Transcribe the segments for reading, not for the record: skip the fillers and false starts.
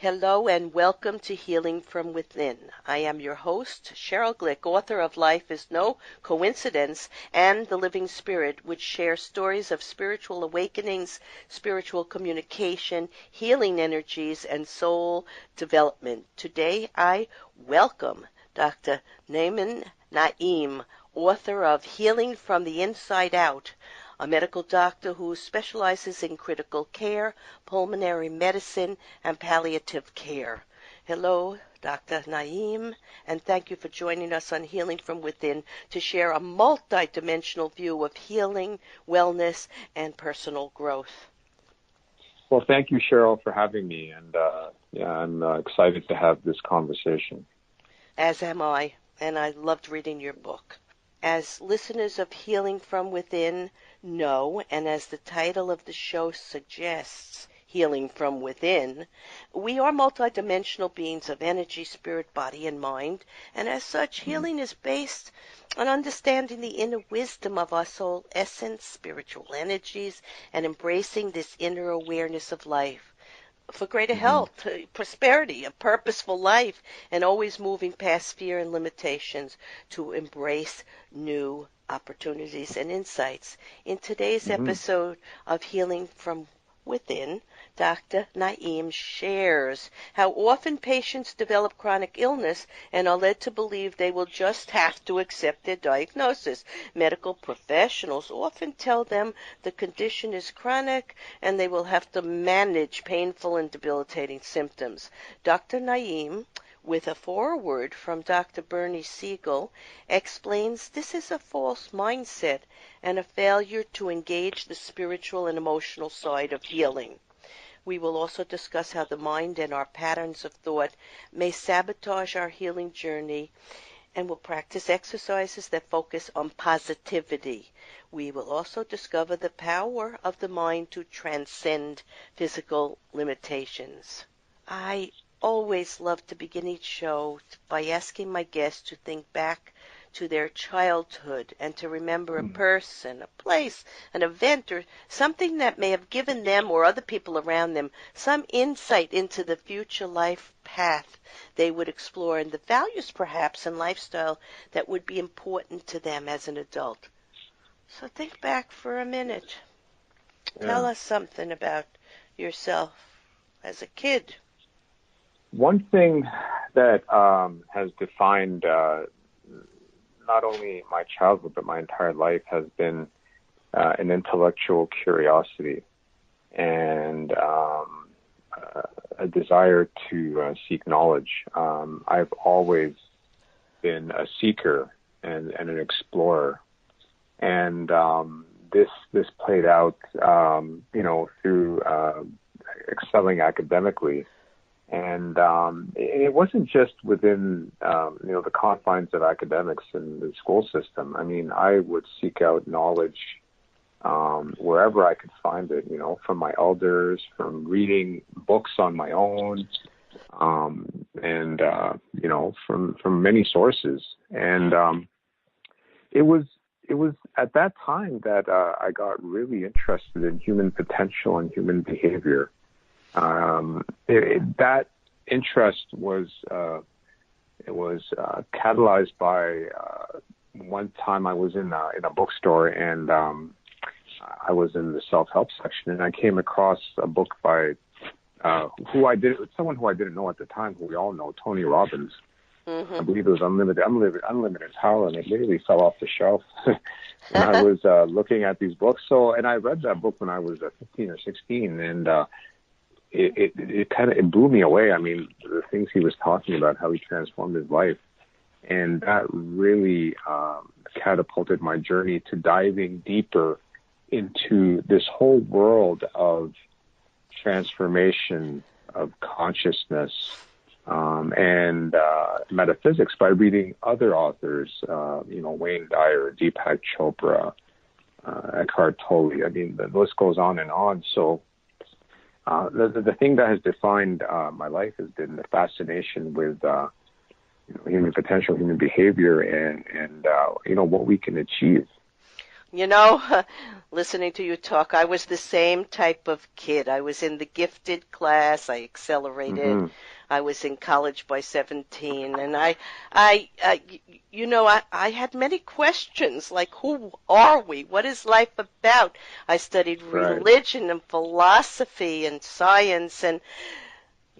Hello and welcome to Healing from Within. I am your host, Cheryl Glick, author of Life is No Coincidence and The Living Spirit, which shares stories of spiritual awakenings, spiritual communication, healing energies, and soul development. Today I welcome Dr. Nauman, author of Healing from the Inside Out, a medical doctor who specializes in critical care, pulmonary medicine, and palliative care. Hello, Dr. Nauman, and thank you for joining us on Healing from Within to share a multidimensional view of healing, wellness, and personal growth. Well, thank you, Cheryl, for having me, and I'm excited to have this conversation. As am I, and I loved reading your book. As listeners of Healing from Within know, and as the title of the show suggests, Healing from Within, we are multidimensional beings of energy, spirit, body, and mind, and as such, healing is based on understanding the inner wisdom of our soul essence, spiritual energies, and embracing this inner awareness of life for greater health, prosperity, a purposeful life, and always moving past fear and limitations to embrace new opportunities and insights. In today's episode of Healing from Within, Dr. Nauman shares how often patients develop chronic illness and are led to believe they will just have to accept their diagnosis. Medical professionals often tell them the condition is chronic and they will have to manage painful and debilitating symptoms. Dr. Nauman, with a foreword from Dr. Bernie Siegel, explains this is a false mindset and a failure to engage the spiritual and emotional side of healing. We will also discuss how the mind and our patterns of thought may sabotage our healing journey, and will practice exercises that focus on positivity. We will also discover the power of the mind to transcend physical limitations. I always love to begin each show by asking my guests to think back to their childhood and to remember a person, a place, an event, or something that may have given them or other people around them some insight into the future life path they would explore and the values perhaps and lifestyle that would be important to them as an adult. So think back for a minute. Tell us something about yourself as a kid. One thing that has defined not only my childhood but my entire life has been an intellectual curiosity and a desire to seek knowledge. I've always been a seeker and an explorer, and this played out, through excelling academically. And it wasn't just within, the confines of academics and the school system. I mean, I would seek out knowledge wherever I could find it, from my elders, from reading books on my own, and from many sources. And it was at that time that I got really interested in human potential and human behavior. That interest was catalyzed by one time I was in a bookstore, and I was in the self-help section, and I came across a book by someone who I didn't know at the time, who we all know, Tony Robbins. I believe it was Unlimited Power, and it literally fell off the shelf. And I was looking at these books. And I read that book when I was 15 or 16, and it blew me away. I mean, the things he was talking about, how he transformed his life. And that really catapulted my journey to diving deeper into this whole world of transformation of consciousness and metaphysics by reading other authors, Wayne Dyer, Deepak Chopra, Eckhart Tolle. I mean, the list goes on and on. So the thing that has defined my life has been the fascination with human potential, human behavior, and what we can achieve. You know, listening to you talk, I was the same type of kid. I was in the gifted class. I accelerated. Mm-hmm. I was in college by 17, and I had many questions like, who are we? What is life about? I studied Right. religion and philosophy and science, and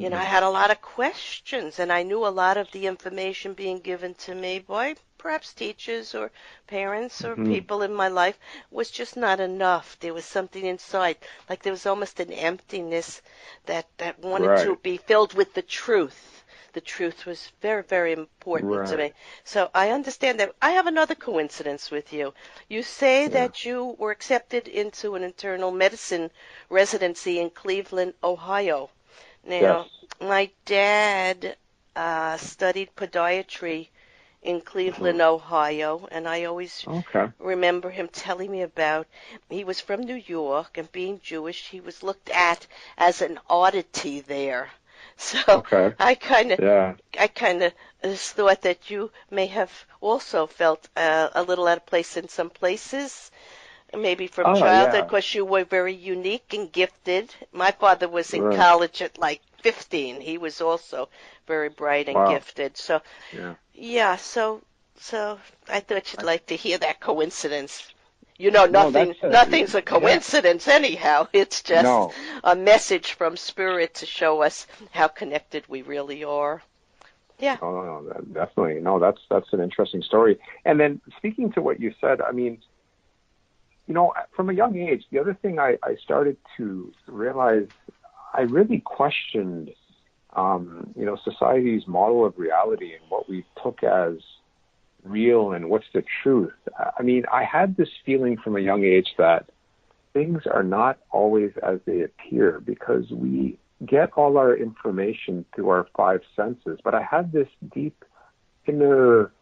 Mm-hmm. I had a lot of questions, and I knew a lot of the information being given to me by perhaps teachers or parents or Mm-hmm. people in my life was just not enough. There was something inside, like there was almost an emptiness that wanted to Right. be filled with the truth. The truth was very, very important to Right. me. So I understand that. I have another coincidence with you. You say Yeah. that you were accepted into an internal medicine residency in Cleveland, Ohio. Yes. Now, my dad studied podiatry in Mm-hmm. Cleveland, Ohio, and I always Okay. remember him telling me about he was from New York, and being Jewish, he was looked at as an oddity there. So Okay. I kind of Yeah. I kind of thought that you may have also felt a little out of place in some places, maybe from Oh, childhood, yeah. because you were very unique and gifted. My father was in Right. college at like 15. He was also very bright and Wow. gifted. So, Yeah. yeah, so I thought you'd I, like to hear that coincidence. no, that's Nothing's a yeah. coincidence anyhow. It's just No. a message from spirit to show us how connected we really are. Yeah. No, definitely. No, that's an interesting story. And then speaking to what you said, I mean, from a young age, the other thing I started to realize, I really questioned, society's model of reality and what we took as real and what's the truth. I mean, I had this feeling from a young age that things are not always as they appear because we get all our information through our five senses. But I had this deep inner,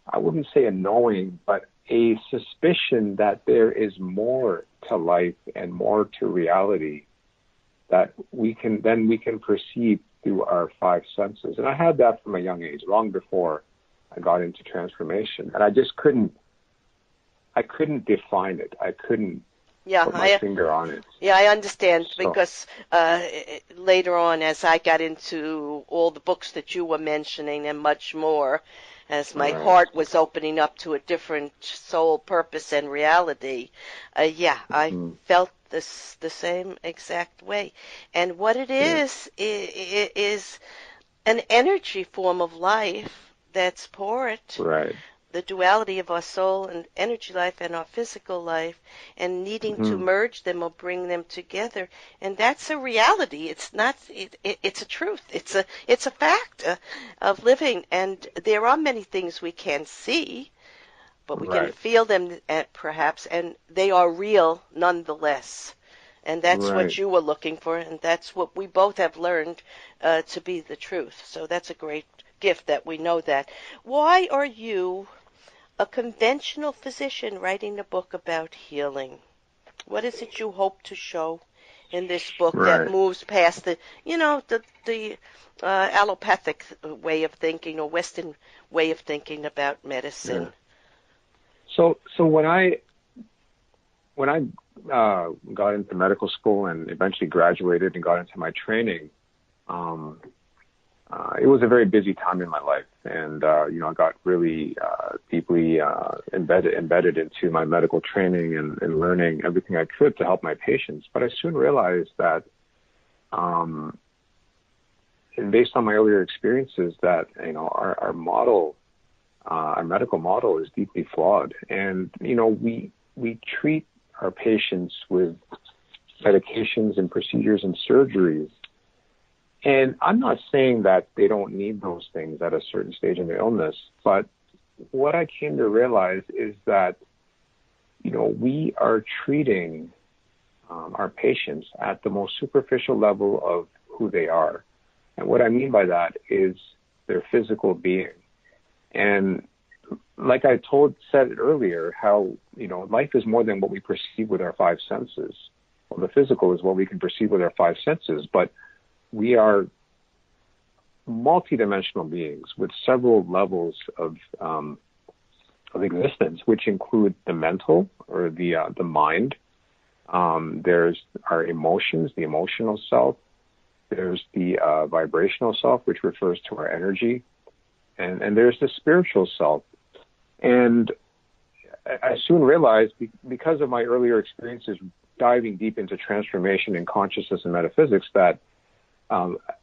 I wouldn't say a knowing, but a suspicion that there is more to life and more to reality that we can perceive through our five senses. And I had that from a young age, long before I got into transformation. And I just couldn't define it. I couldn't Yeah, put my finger on it. Yeah, I understand So, because later on, as I got into all the books that you were mentioning and much more, as my right. heart was opening up to a different soul purpose and reality, I Mm-hmm. felt this the same exact way. And what it Yeah. is an energy form of life that's poured, Right. the duality of our soul and energy life and our physical life, and needing to Mm-hmm. merge them or bring them together. And that's a reality. It's not it's a truth. It's a fact of living. And there are many things we can't see, but we can Right. feel them perhaps, and they are real nonetheless. And that's what Right. you were looking for, and that's what we both have learned to be the truth. So that's a great gift that we know that. Why are you a conventional physician writing a book about healing? What is it you hope to show in this book that Right. moves past the allopathic way of thinking or Western way of thinking about Yeah. medicine? So when I got into medical school and eventually graduated and got into my training, it was a very busy time in my life, and I got really deeply embedded into my medical training and learning everything I could to help my patients. But I soon realized that, and based on my earlier experiences, that our model, our medical model, is deeply flawed, and we treat our patients with medications and procedures and surgeries. And I'm not saying that they don't need those things at a certain stage in their illness, but what I came to realize is that, we are treating our patients at the most superficial level of who they are. And what I mean by that is their physical being. And like I said earlier, how, life is more than what we perceive with our five senses. Well, the physical is what we can perceive with our five senses, but we are multidimensional beings with several levels of existence, which include the mental or the mind. There's our emotions, the emotional self. There's the vibrational self, which refers to our energy. And there's the spiritual self. And I soon realized, because of my earlier experiences diving deep into transformation and consciousness and metaphysics, that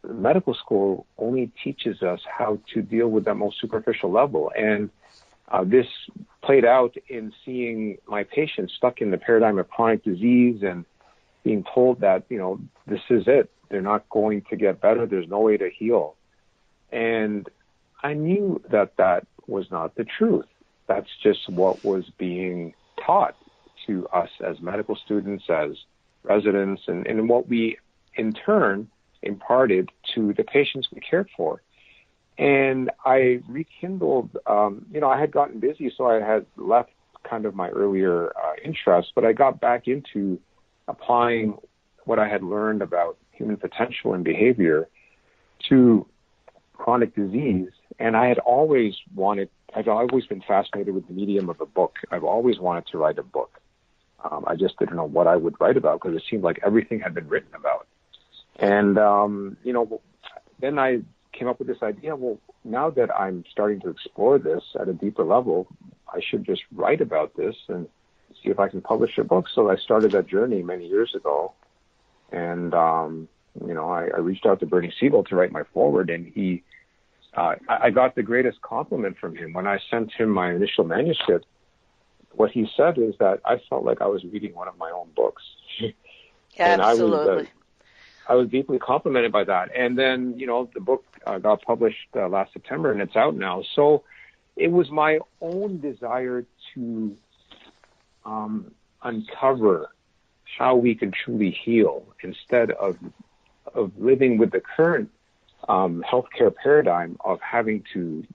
medical school only teaches us how to deal with that most superficial level. And this played out in seeing my patients stuck in the paradigm of chronic disease and being told that, this is it. They're not going to get better. There's no way to heal. And I knew that that was not the truth. That's just what was being taught to us as medical students, as residents, and what we in turn imparted to the patients we cared for. And I rekindled, I had gotten busy, so I had left kind of my earlier interests, but I got back into applying what I had learned about human potential and behavior to chronic disease. And I've always been fascinated with the medium of a book. I've always wanted to write a book. I just didn't know what I would write about because it seemed like everything had been written about. And, then I came up with this idea, well, now that I'm starting to explore this at a deeper level, I should just write about this and see if I can publish a book. So I started that journey many years ago. And, I reached out to Bernie Siebel to write my foreword, and I got the greatest compliment from him. When I sent him my initial manuscript, what he said is that I felt like I was reading one of my own books. Absolutely. I was deeply complimented by that. And then, the book got published last September, and it's out now. So it was my own desire to uncover how we can truly heal instead of living with the current healthcare paradigm of having to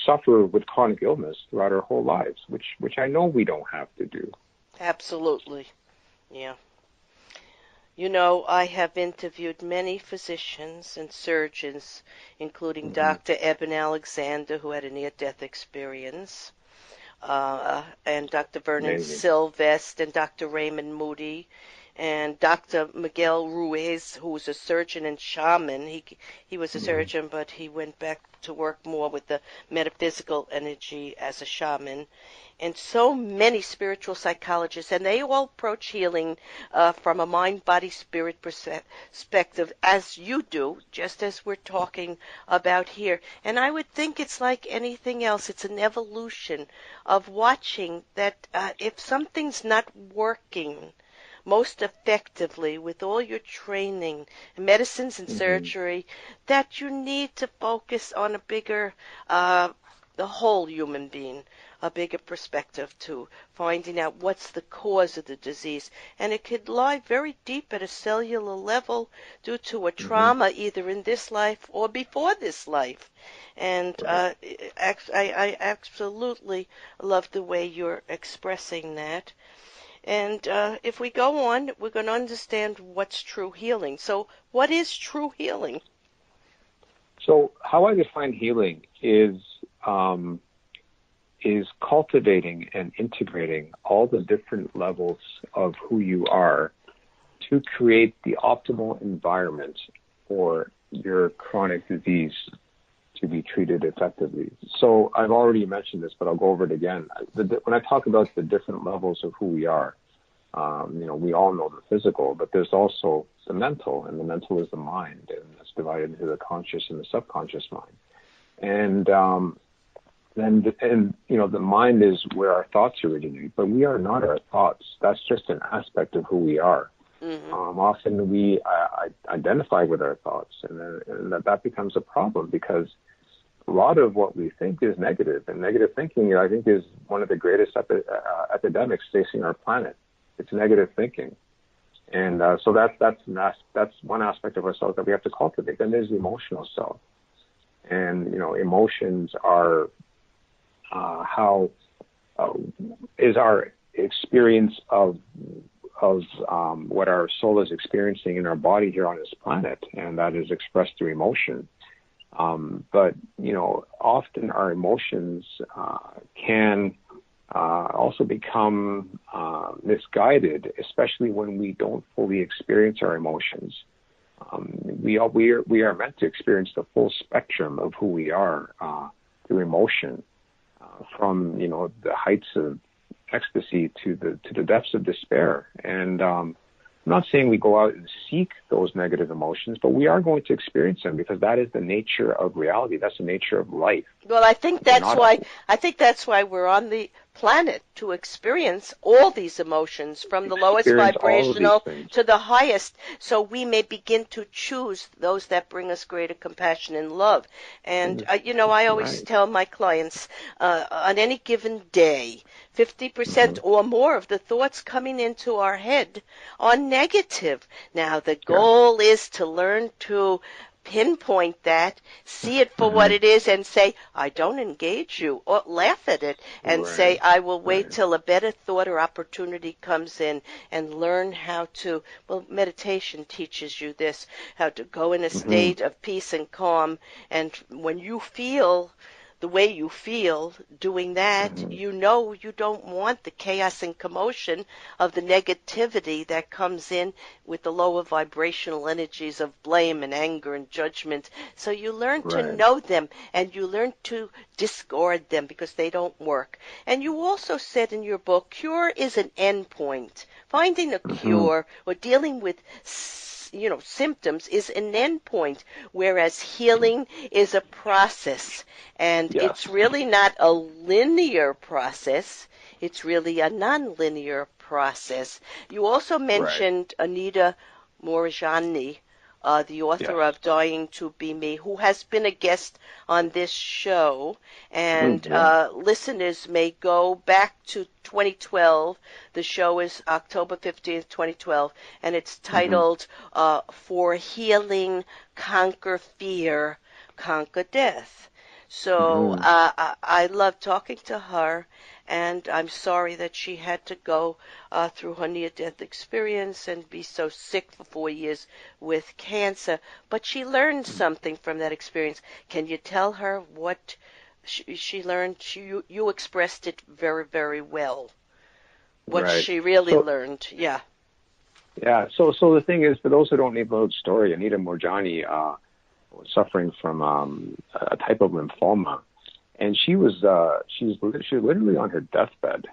suffer with chronic illness throughout our whole lives, which I know we don't have to do. Absolutely. Yeah. I have interviewed many physicians and surgeons, including Dr. Eben Alexander, who had a near-death experience, and Dr. Vernon Sylvest, and Dr. Raymond Moody, and Dr. Miguel Ruiz, who was a surgeon and shaman. He was a surgeon, but he went back to work more with the metaphysical energy as a shaman. And so many spiritual psychologists, and they all approach healing from a mind-body-spirit perspective, as you do, just as we're talking about here. And I would think it's like anything else. It's an evolution of watching that if something's not working most effectively with all your training, medicines and surgery, that you need to focus on a bigger, the whole human being, a bigger perspective to finding out what's the cause of the disease. And it could lie very deep at a cellular level due to a trauma either in this life or before this life. And I absolutely love the way you're expressing that. And if we go on, we're going to understand what's true healing. So what is true healing? So how I define healing is cultivating and integrating all the different levels of who you are to create the optimal environment for your chronic disease to be treated effectively. So I've already mentioned this, but I'll go over it again. When I talk about the different levels of who we are, we all know the physical, but there's also the mental, and the mental is the mind, and that's divided into the conscious and the subconscious mind. And the mind is where our thoughts originate, but we are not our thoughts. That's just an aspect of who we are. Often we identify with our thoughts, and that becomes a problem because a lot of what we think is negative, and negative thinking, I think, is one of the greatest epidemics facing our planet. It's negative thinking, and so that's one aspect of ourselves that we have to cultivate. Then there's the emotional self, and emotions are is our experience of what our soul is experiencing in our body here on this planet, and that is expressed through emotion. But, often our emotions can also become misguided, especially when we don't fully experience our emotions. We are meant to experience the full spectrum of who we are through emotion, from the heights of ecstasy to the depths of despair. And I'm not saying we go out and seek those negative emotions, but we are going to experience them because that is the nature of reality. That's the nature of life. Well, I think that's why we're on the planet, to experience all these emotions, from the lowest vibrational to the highest, so we may begin to choose those that bring us greater compassion and love. And I always tell my clients, on any given day, 50% or more of the thoughts coming into our head are negative. Now, the goal is to learn to pinpoint that, see it for what it is, and say, I don't engage you, or laugh at it and say, I will wait till a better thought or opportunity comes in, and learn how to, meditation teaches you this, how to go in a state of peace and calm. And when you feel the way you feel doing that, you don't want the chaos and commotion of the negativity that comes in with the lower vibrational energies of blame and anger and judgment. So you learn to know them, and you learn to discard them because they don't work. And you also said in your book, cure is an end point. Finding a cure or dealing with symptoms is an end point, whereas healing is a process. And it's really not a linear process. It's really a non-linear process. You also mentioned Anita Moorjani, the author of Dying to Be Me, who has been a guest on this show. And listeners may go back to 2012. The show is October 15th, 2012, and it's titled For Healing, Conquer Fear, Conquer Death. So I love talking to her, and I'm sorry that she had to go through her near-death experience and be so sick for 4 years with cancer. But she learned something from that experience. Can you tell her what she learned? You expressed it very, very well. What she really learned, Yeah, so the thing is, for those who don't know the story, Anita Moorjani was suffering from a type of lymphoma, and she was literally on her deathbed.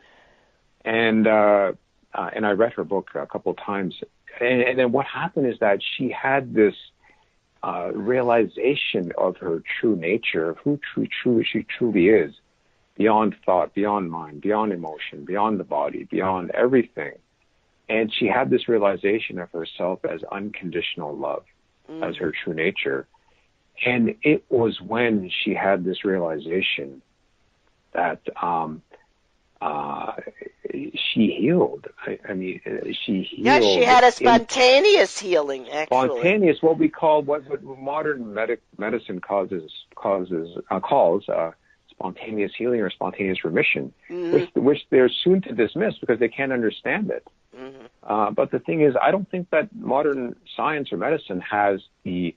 And I read her book a couple of times, and then what happened is that she had this realization of her true nature, of who she truly is, beyond thought, beyond mind, beyond emotion, beyond the body, beyond everything. And she had this realization of herself as unconditional love, as her true nature. And it was when she had this realization that she healed. She healed. Yeah, she had a spontaneous healing, actually. Spontaneous, what modern medicine calls spontaneous healing or spontaneous remission, which they're soon to dismiss because they can't understand it. But the thing is, I don't think that modern science or medicine has the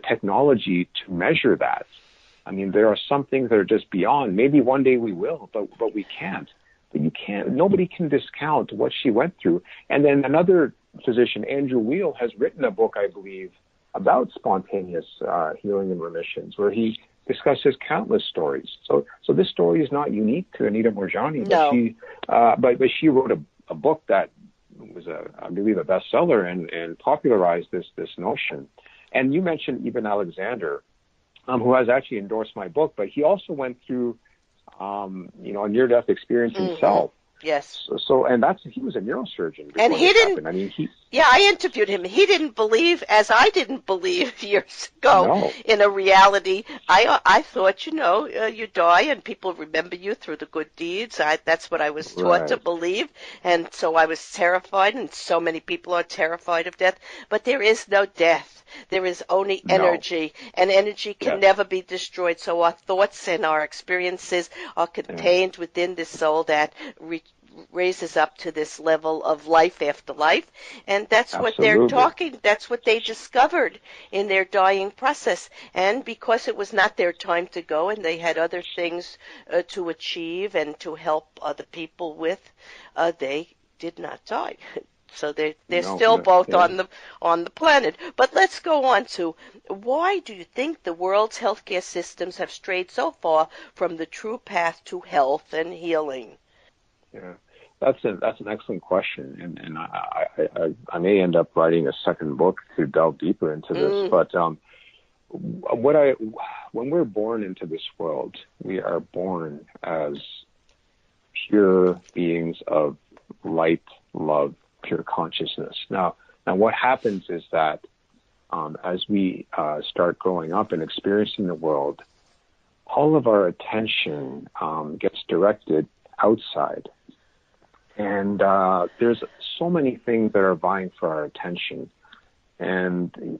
technology to measure that. I mean, there are some things that are just beyond. Maybe one day we will, but we can't. But you can't. Nobody can discount what she went through. And then another physician, Andrew Weil, has written a book, I believe, about spontaneous healing and remissions, where he discusses countless stories. So this story is not unique to Anita Moorjani. No. But she wrote a book that was I believe a bestseller and popularized this notion. And you mentioned Eben Alexander, who has actually endorsed my book, but he also went through, a near-death experience himself. Yes. So he was a neurosurgeon. And he didn't. Happened. I interviewed him. He didn't believe, as I didn't believe years ago, in a reality. I thought, you die and people remember you through the good deeds. That's what I was taught to believe. And so I was terrified, and so many people are terrified of death. But there is no death. There is only energy, and energy can never be destroyed. So our thoughts and our experiences are contained within the soul that raises up to this level of life after life. And that's what Absolutely. that's what they discovered in their dying process. And because it was not their time to go and they had other things to achieve and to help other people with, they did not die. So they're No, still no, both yeah. on the planet. But let's go on to, why do you think the world's healthcare systems have strayed so far from the true path to health and healing? Yeah, that's an excellent question, and I may end up writing a second book to delve deeper into this. Mm, But when we're born into this world, we are born as pure beings of light, love, pure consciousness. Now what happens is that as we start growing up and experiencing the world, all of our attention gets directed outside. And there's so many things that are vying for our attention. And,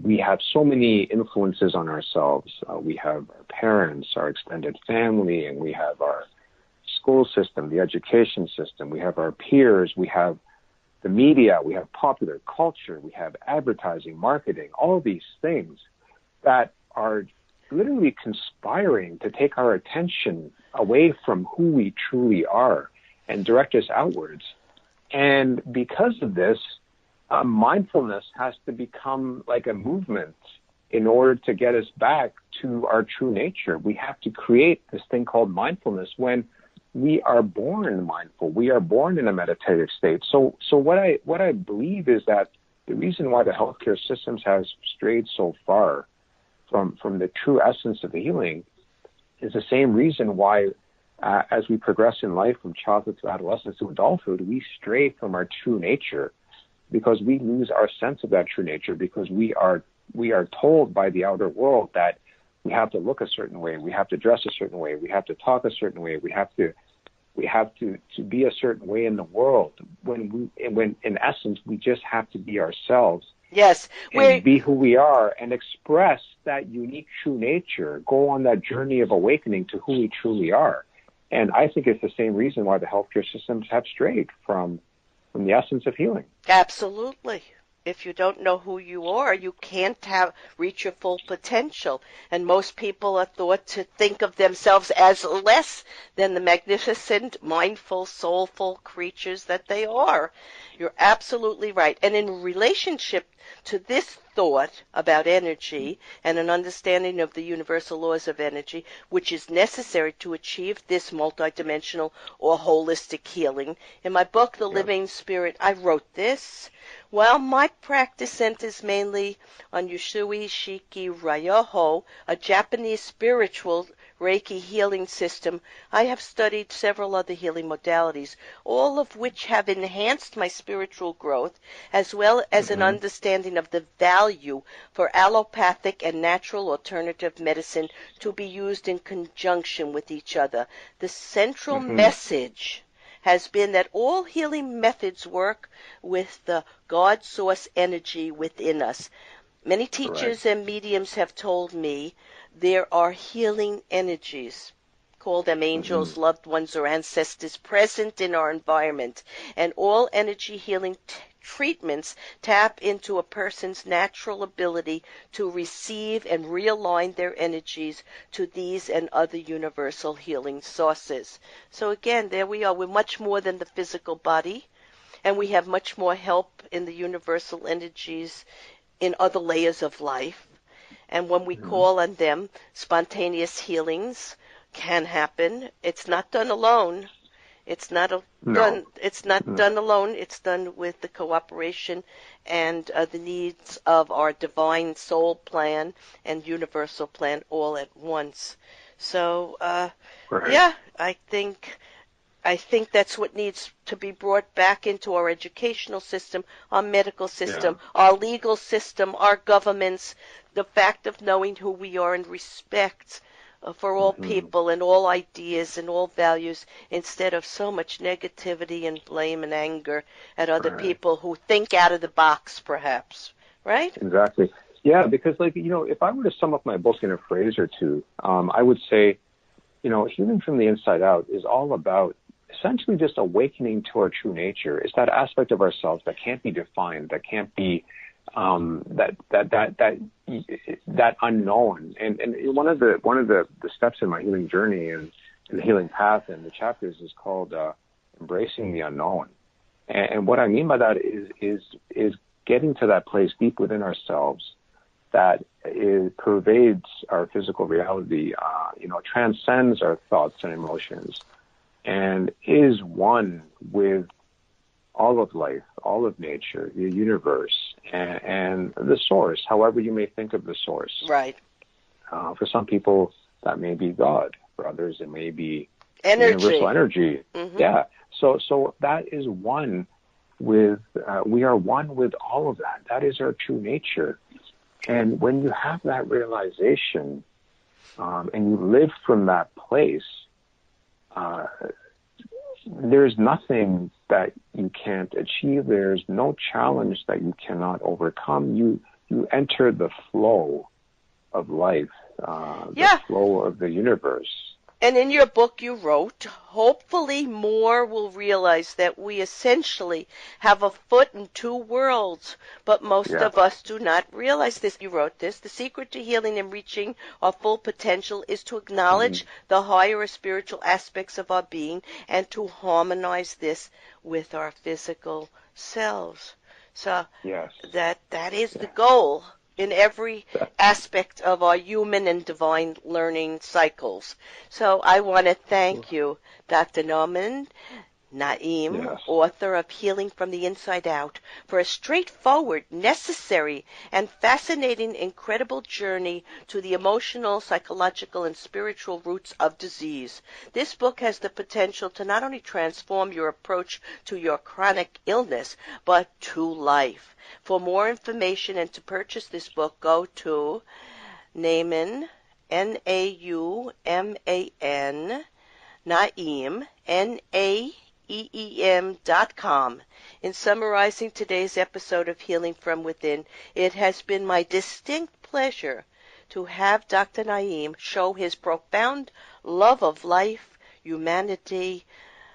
we have so many influences on ourselves. We have our parents, our extended family, and we have our school system, the education system. We have our peers. We have the media. We have popular culture. We have advertising, marketing, all these things that are literally conspiring to take our attention away from who we truly are and direct us outwards. And because of this, mindfulness has to become like a movement in order to get us back to our true nature. We have to create this thing called mindfulness when we are born mindful. We are born in a meditative state. So what I believe is that the reason why the healthcare systems has strayed so far from the true essence of healing is the same reason why as we progress in life from childhood to adolescence to adulthood, we stray from our true nature because we lose our sense of that true nature because we are told by the outer world that we have to look a certain way, we have to dress a certain way, we have to talk a certain way, we have to be a certain way in the world when in essence we just have to be ourselves. yes, And be who we are and express that unique true nature, go on that journey of awakening to who we truly are. And I think it's the same reason why the healthcare systems have strayed from the essence of healing. absolutely. If you don't know who you are, you can't reach your full potential. And most people are thought to think of themselves as less than the magnificent, mindful, soulful creatures that they are. You're absolutely right. And in relationship to this thought about energy and an understanding of the universal laws of energy, which is necessary to achieve this multidimensional or holistic healing, in my book, The Yeah. Living Spirit, I wrote this. Well, my practice centers mainly on Usui Shiki Ryoho, a Japanese spiritual Reiki healing system. I have studied several other healing modalities, all of which have enhanced my spiritual growth, as well as an understanding of the value for allopathic and natural alternative medicine to be used in conjunction with each other. The central message has been that all healing methods work with the God source energy within us. Many Correct. teachers and mediums have told me there are healing energies, call them angels, loved ones, or ancestors, present in our environment, and all energy healing treatments tap into a person's natural ability to receive and realign their energies to these and other universal healing sources. So again, there we are. We're much more than the physical body, and we have much more help in the universal energies in other layers of life. And when we call on them, spontaneous healings can happen. It's not done alone. It's not No. done alone. It's done with the cooperation and the needs of our divine soul plan and universal plan all at once. So, Right. yeah, I think that's what needs to be brought back into our educational system, our medical Yeah. system, our legal system, our governments, the fact of knowing who we are and respect for all people and all ideas and all values, instead of so much negativity and blame and anger at other Right. people who think out of the box, perhaps. Right? Exactly. Yeah, because if I were to sum up my book in a phrase or two, I would say, healing from the inside out is all about essentially just awakening to our true nature. It's that aspect of ourselves that can't be defined, that can't be that unknown. And one of the steps in my healing journey and the healing path and the chapters is called embracing the unknown. And what I mean by that is getting to that place deep within ourselves that pervades our physical reality, transcends our thoughts and emotions, and is one with all of life, all of nature, the universe, and the source, however you may think of the source. Right. For some people, that may be God. For others, it may be universal energy. Mm-hmm. Yeah. So that is one with, we are one with all of that. That is our true nature. And when you have that realization, and you live from that place, there's nothing that you can't achieve. There's no challenge that you cannot overcome. You enter the flow of life, the flow of the universe. And in your book you wrote, hopefully more will realize that we essentially have a foot in two worlds, but most of us do not realize this. You wrote this, the secret to healing and reaching our full potential is to acknowledge the higher spiritual aspects of our being and to harmonize this with our physical selves. So that is the goal in every aspect of our human and divine learning cycles. So I want to thank you, Dr. Nauman, author of Healing from the Inside Out, for a straightforward, necessary, and fascinating, incredible journey to the emotional, psychological, and spiritual roots of disease. This book has the potential to not only transform your approach to your chronic illness, but to life. For more information and to purchase this book, go to Nauman, Nauman, Naeem, NAEEM.com. In summarizing today's episode of Healing from Within, it has been my distinct pleasure to have Dr. Naeem show his profound love of life, humanity,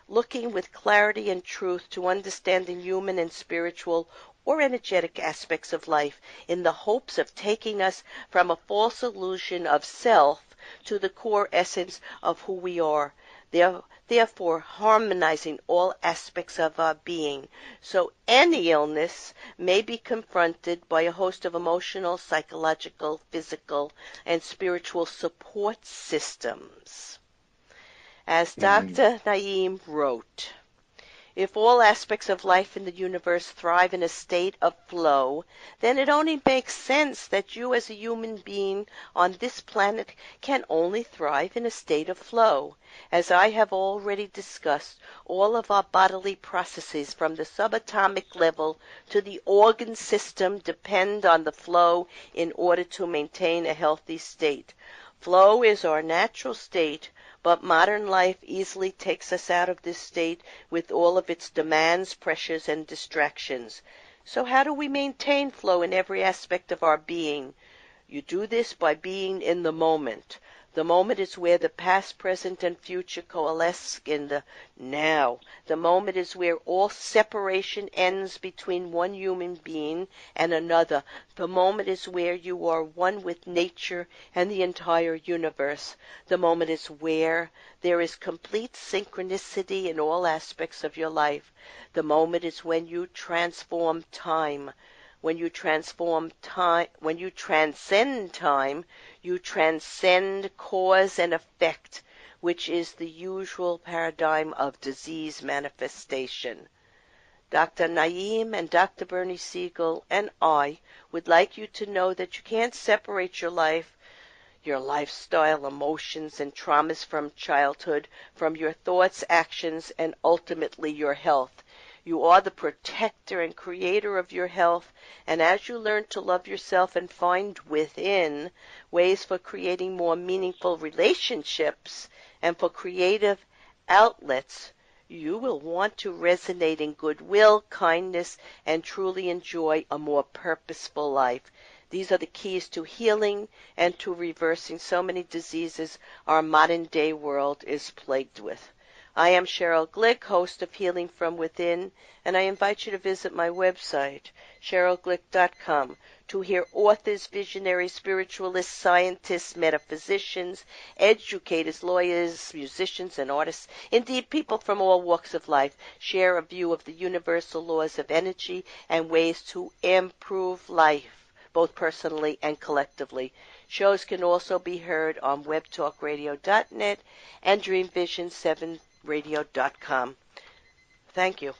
looking with clarity and truth to understanding human and spiritual or energetic aspects of life in the hopes of taking us from a false illusion of self to the core essence of who we are, therefore harmonizing all aspects of our being, so any illness may be confronted by a host of emotional, psychological, physical, and spiritual support systems. As Dr. Naeem wrote, if all aspects of life in the universe thrive in a state of flow, then it only makes sense that you as a human being on this planet can only thrive in a state of flow. As I have already discussed, all of our bodily processes from the subatomic level to the organ system depend on the flow in order to maintain a healthy state. Flow is our natural state, but modern life easily takes us out of this state with all of its demands, pressures, and distractions. So how do we maintain flow in every aspect of our being? You do this by being in the moment. The moment is where the past, present, and future coalesce in the now. The moment is where all separation ends between one human being and another. The moment is where you are one with nature and the entire universe. The moment is where there is complete synchronicity in all aspects of your life. The moment is when you transform time. When you transcend time, you transcend cause and effect, which is the usual paradigm of disease manifestation. Dr. Naeem and Dr. Bernie Siegel and I would like you to know that you can't separate your life, your lifestyle, emotions, and traumas from childhood, from your thoughts, actions, and ultimately your health. You are the protector and creator of your health, and as you learn to love yourself and find within ways for creating more meaningful relationships and for creative outlets, you will want to resonate in goodwill, kindness, and truly enjoy a more purposeful life. These are the keys to healing and to reversing so many diseases our modern day world is plagued with. I am Cheryl Glick, host of Healing from Within, and I invite you to visit my website, CherylGlick.com, to hear authors, visionaries, spiritualists, scientists, metaphysicians, educators, lawyers, musicians, and artists, indeed people from all walks of life, share a view of the universal laws of energy and ways to improve life, both personally and collectively. Shows can also be heard on webtalkradio.net and dreamvision7radio.com. Thank you.